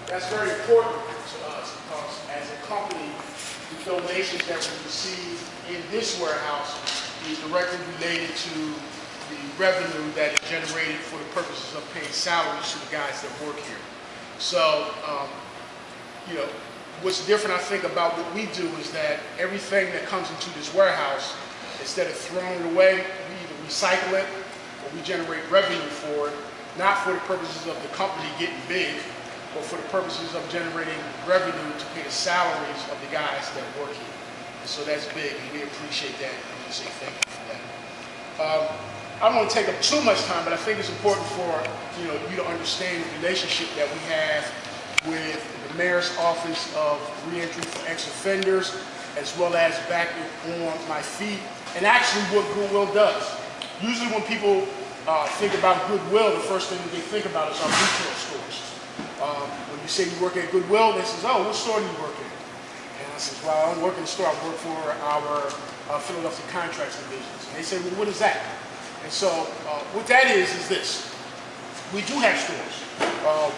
That's very important to us because as a company, the donations that we receive in this warehouse is directly related to the revenue that is generated for the purposes of paying salaries to the guys that work here. So, what's different, I think, about what we do is that everything that comes into this warehouse, instead of throwing it away, we either recycle it or we generate revenue for it, not for the purposes of the company getting big, but for the purposes of generating revenue to pay the salaries of the guys that work here. And so that's big, and we appreciate that, and we say thank you for that. I don't want to take up too much time, but I think it's important for you to understand the relationship that we have with the Mayor's Office of Reentry for Ex-Offenders, as well as back on my feet, and actually what Goodwill does. Usually when people think about Goodwill, the first thing that they think about is our retail stores. When you say you work at Goodwill, they say, oh, what store do you work in? And I says, well, I don't work in the store, I work for our Philadelphia Contracts divisions. And they say, well, what is that? And so what that is this. We do have stores.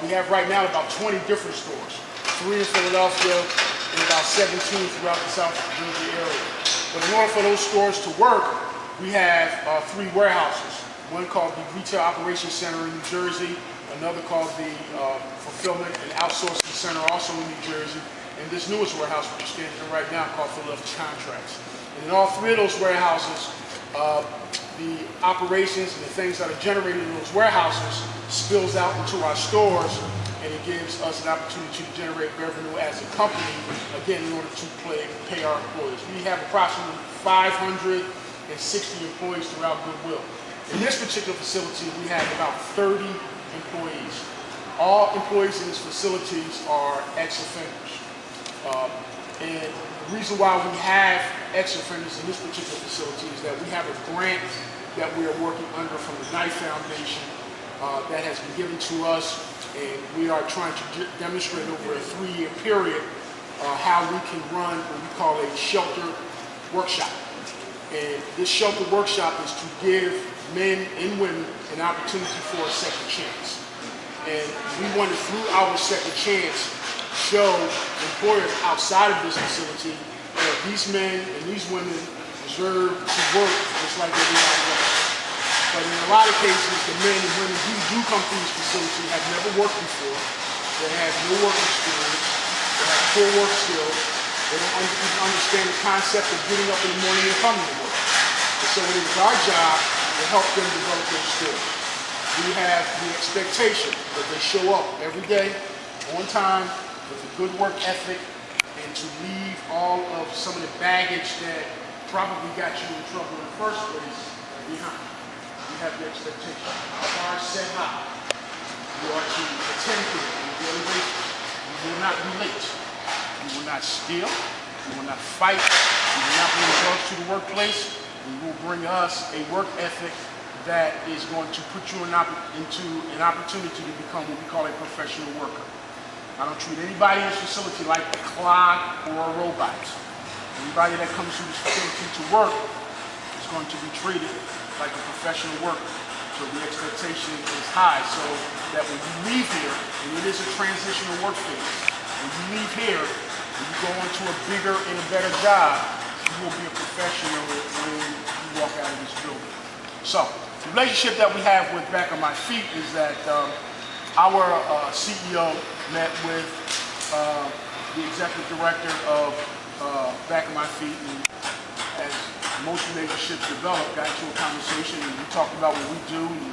We have right now about 20 different stores, 3 in Philadelphia and about 17 throughout the South Jersey area. But in order for those stores to work, we have 3 warehouses. One called the Retail Operations Center in New Jersey, another called the Fulfillment and Outsourcing Center also in New Jersey, and this newest warehouse which is standing in right now called Philadelphia Contracts. And in all 3 of those warehouses, the operations and the things that are generated in those warehouses spills out into our stores, and it gives us an opportunity to generate revenue as a company, again, in order to pay our employees. We have approximately 560 employees throughout Goodwill. In this particular facility, we have about 30 employees. All employees in this facilities are ex-offenders. And the reason why we have ex-offenders in this particular facility is that we have a grant that we are working under from the Knight Foundation that has been given to us, and we are trying to demonstrate over a 3-year period how we can run what we call a shelter workshop. And this shelter workshop is to give men and women an opportunity for a second chance. And we want to, through our second chance, show employers outside of this facility that these men and these women deserve to work just like everybody else. But in a lot of cases, the men and women who do come through this facility have never worked before. They have no work experience. They have poor work skills. They don't even understand the concept of getting up in the morning and coming to work. And so it is our job to help them develop those skills. We have the expectation that they show up every day, on time, with a good work ethic, and to leave all of some of the baggage that probably got you in trouble in the first place behind. We have the expectation. Our bar is set high. You are to attend to it on a daily basis. You will not be late. You will not steal. You will not fight. You will not bring drugs to the workplace. You will bring us a work ethic that is going to put you into an opportunity to become what we call a professional worker. I don't treat anybody in this facility like a clock or a robot. Anybody that comes to this facility to work is going to be treated like a professional worker. So the expectation is high, so that when you leave here, and it is a transitional work phase, when you leave here, when you go into a bigger and a better job, you will be a professional when you walk out of this building. So, the relationship that we have with Back on My Feet is that our CEO met with the executive director of Back on My Feet, and as most relationships develop, got into a conversation, and we talked about what we do, and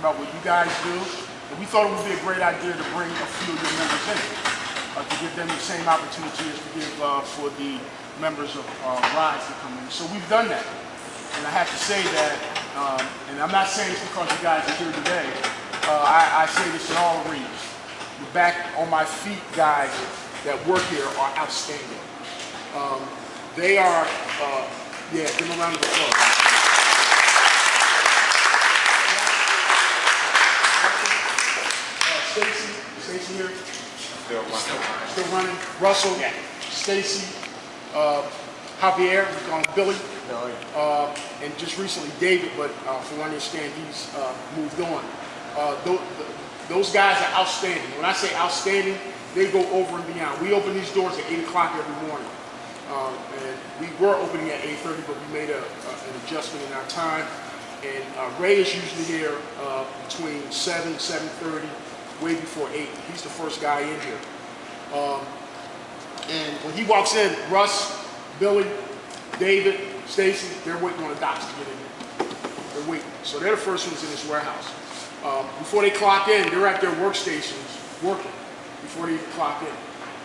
about what you guys do, and we thought it would be a great idea to bring a few of your members in, to give them the same opportunity as we give for the members of RISE to come in. So we've done that, and I have to say that, and I'm not saying this because you guys are here today, I say this in all arenas. The Back on My Feet guys that work here are outstanding. They are, yeah, give them a round of applause. Stacy here? Still running. Russell, Stacy, Javier, we call him Billy. And just recently David, but from what I understand, he's moved on. Those guys are outstanding. When I say outstanding, they go over and beyond. We open these doors at 8 o'clock every morning. And we were opening at 8:30, but we made an adjustment in our time. And Ray is usually here between 7, 7:30, way before 8. He's the first guy in here. And when he walks in, Russ, Billy, David, Stacy, they're waiting on the docks to get in here. They're waiting. So they're the first ones in this warehouse. Before they clock in, they're at their workstations working before they even clock in.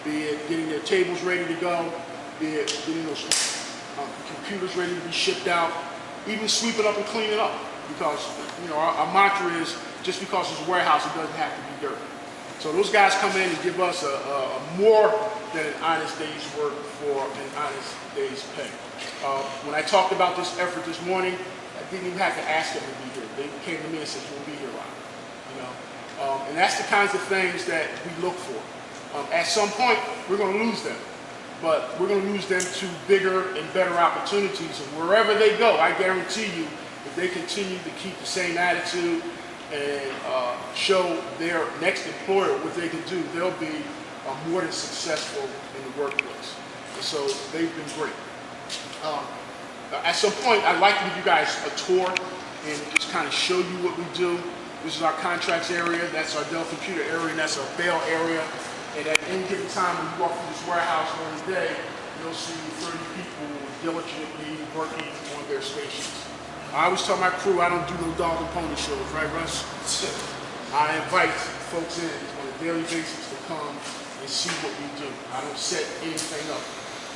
Be it getting their tables ready to go, be it getting those computers ready to be shipped out, even sweeping up and cleaning up. Because, you know, our mantra is, just because it's a warehouse, it doesn't have to be dirty. So those guys come in and give us a more than an honest day's work for an honest day's pay. When I talked about this effort this morning, I didn't even have to ask them to be here. They came to me and said, "We'll be here, Ron." You know, and that's the kinds of things that we look for. At some point, we're going to lose them, but we're going to lose them to bigger and better opportunities. And wherever they go, I guarantee you, if they continue to keep the same attitude and show their next employer what they can do, they'll be more than successful in the workplace. And so they've been great. At some point, I'd like to give you guys a tour and just kind of show you what we do. This is our contracts area, that's our Dell computer area, and that's our bail area. And at any given time when you walk through this warehouse during the day, you'll see 30 people diligently working on their stations. I always tell my crew, I don't do no dog and pony shows, right, Russ? I invite folks in on a daily basis to come and see what we do. I don't set anything up.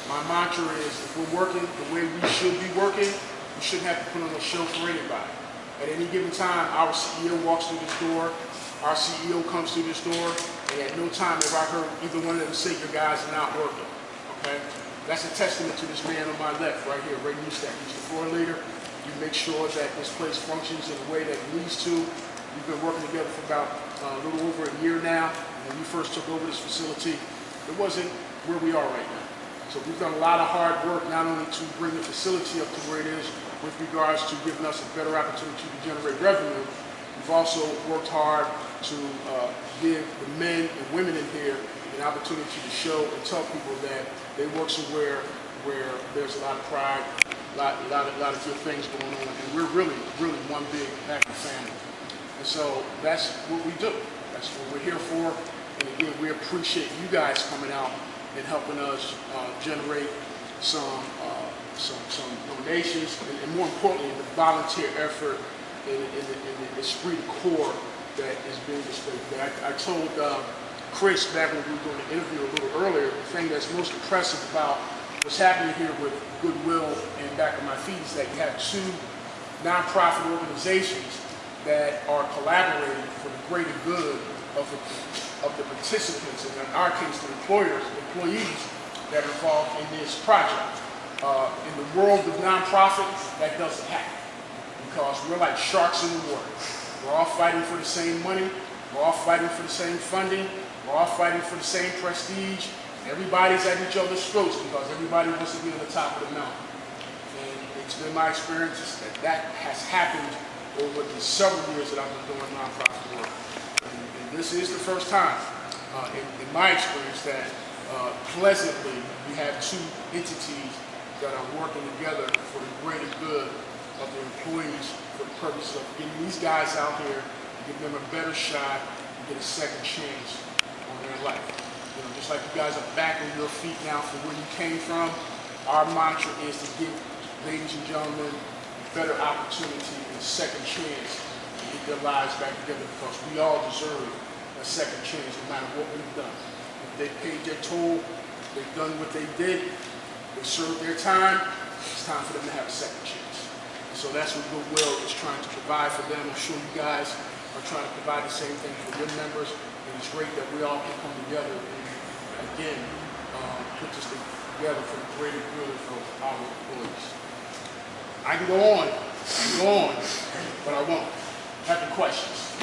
My mantra is, if we're working the way we should be working, we shouldn't have to put on a show for anybody. At any given time, our CEO walks through this door, our CEO comes through this door, and at no time have I heard either one of them say, "Your guys are not working." Okay? That's a testament to this man on my left, right here, Ray Newstack. He's the floor leader. You make sure that this place functions in the way that it needs to. We've been working together for about a little over a year now. When we first took over this facility, it wasn't where we are right now. So we've done a lot of hard work, not only to bring the facility up to where it is with regards to giving us a better opportunity to generate revenue. We've also worked hard to give the men and women in here an opportunity to show and tell people that they work somewhere where there's a lot of pride, a lot of good things going on, and we're really, really one big happy family. And so that's what we do. That's what we're here for. And again, we appreciate you guys coming out and helping us generate some donations, and more importantly, the volunteer effort and the esprit de corps that is being displayed today. I told Chris back when we were doing the interview a little earlier, the thing that's most impressive about what's happening here with Goodwill and Back on My Feet is that you have two nonprofit organizations that are collaborating for the greater good of the participants, and in our case, the employees that are involved in this project. In the world of nonprofits, that doesn't happen because we're like sharks in the water. We're all fighting for the same money. We're all fighting for the same funding. We're all fighting for the same prestige. Everybody's at each other's throats because everybody wants to be on the top of the mountain. And it's been my experience that has happened over the several years that I've been doing nonprofit work. And this is the first time in my experience that pleasantly we have two entities that are working together for the greater good of the employees for the purpose of getting these guys out here and give them a better shot and get a second chance on their life. You know, just like you guys are back on your feet now from where you came from, our mantra is to give ladies and gentlemen a better opportunity and a second chance to get their lives back together because we all deserve a second chance no matter what we've done. If they paid their toll, they've done what they did, they served their time, it's time for them to have a second chance. And so that's what Goodwill is trying to provide for them. I'm sure you guys are trying to provide the same thing for your members, and it's great that we all can come together and again put this together for the greater good of our employees. I can go on, but I won't. Have any questions?